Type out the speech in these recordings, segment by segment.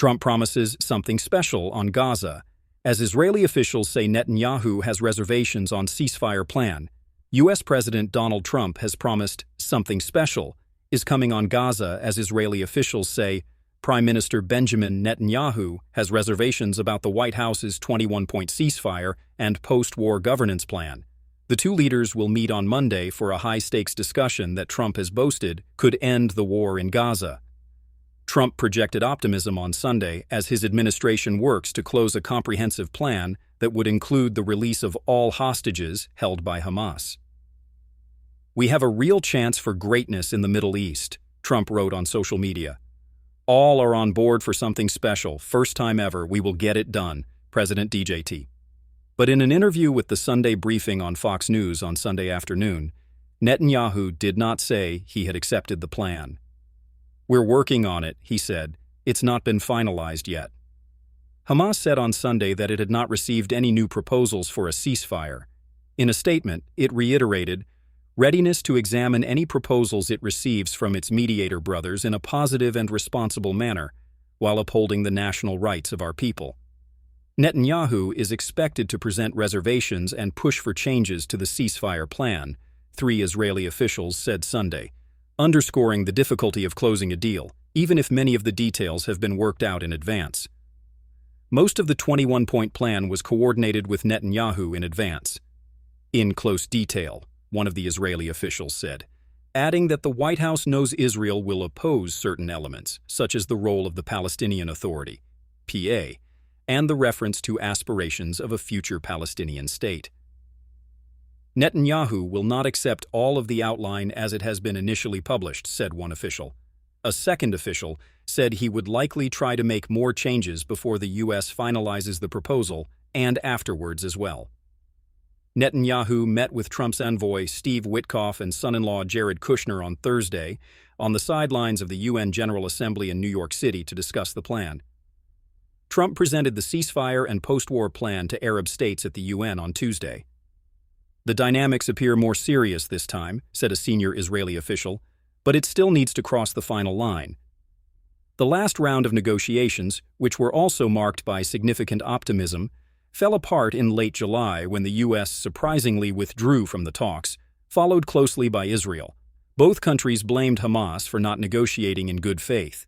Trump promises something special on Gaza, as Israeli officials say Netanyahu has reservations on ceasefire plan. U.S. President Donald Trump has promised something special is coming on Gaza, as Israeli officials say Prime Minister Benjamin Netanyahu has reservations about the White House's 21-point ceasefire and post-war governance plan. The two leaders will meet on Monday for a high-stakes discussion that Trump has boasted could end the war in Gaza. Trump projected optimism on Sunday as his administration works to close a comprehensive plan that would include the release of all hostages held by Hamas. "We have a real chance for greatness in the Middle East," Trump wrote on social media. "All are on board for something special. First time ever, we will get it done," President DJT. But in an interview with the Sunday briefing on Fox News on Sunday afternoon, Netanyahu did not say he had accepted the plan. "We're working on it," he said. "It's not been finalized yet." Hamas said on Sunday that it had not received any new proposals for a ceasefire. In a statement, it reiterated readiness to examine any proposals it receives from its mediator brothers in a positive and responsible manner, while upholding the national rights of our people. Netanyahu is expected to present reservations and push for changes to the ceasefire plan, 3 Israeli officials said Sunday, underscoring the difficulty of closing a deal, even if many of the details have been worked out in advance. Most of the 21-point plan was coordinated with Netanyahu in advance. "In close detail," one of the Israeli officials said, adding that the White House knows Israel will oppose certain elements, such as the role of the Palestinian Authority, PA, and the reference to aspirations of a future Palestinian state. "Netanyahu will not accept all of the outline as it has been initially published," said one official. A second official said he would likely try to make more changes before the U.S. finalizes the proposal and afterwards as well. Netanyahu met with Trump's envoy Steve Witkoff and son-in-law Jared Kushner on Thursday on the sidelines of the UN General Assembly in New York City to discuss the plan. Trump presented the ceasefire and post-war plan to Arab states at the UN on Tuesday. "The dynamics appear more serious this time," said a senior Israeli official, "but it still needs to cross the final line." The last round of negotiations, which were also marked by significant optimism, fell apart in late July when the U.S. surprisingly withdrew from the talks, followed closely by Israel. Both countries blamed Hamas for not negotiating in good faith.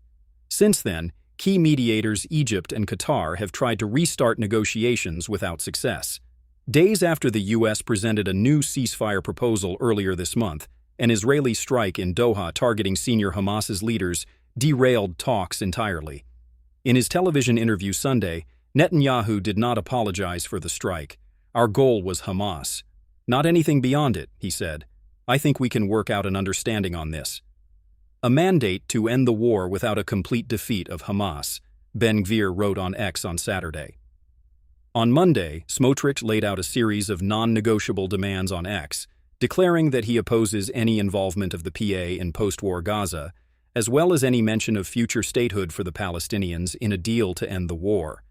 Since then, key mediators Egypt and Qatar have tried to restart negotiations without success. Days after the U.S. presented a new ceasefire proposal earlier this month, an Israeli strike in Doha targeting senior Hamas's leaders derailed talks entirely. In his television interview Sunday, Netanyahu did not apologize for the strike. "Our goal was Hamas. Not anything beyond it," he said. "I think we can work out an understanding on this." A mandate to end the war without a complete defeat of Hamas, Ben Gvir wrote on X on Saturday. On Monday, Smotrich laid out a series of non-negotiable demands on X, declaring that he opposes any involvement of the PA in post-war Gaza, as well as any mention of future statehood for the Palestinians in a deal to end the war.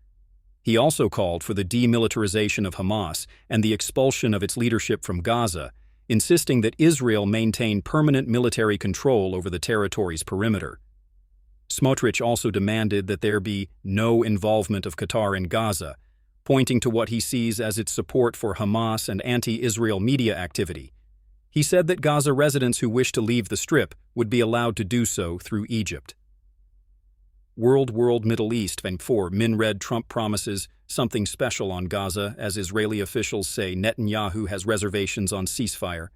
He also called for the demilitarization of Hamas and the expulsion of its leadership from Gaza, insisting that Israel maintain permanent military control over the territory's perimeter. Smotrich also demanded that there be no involvement of Qatar in Gaza, pointing to what he sees as its support for Hamas and anti-Israel media activity. He said that Gaza residents who wish to leave the Strip would be allowed to do so through Egypt. World Middle East 4 Min read Trump promises something special on Gaza as Israeli officials say Netanyahu has reservations on ceasefire.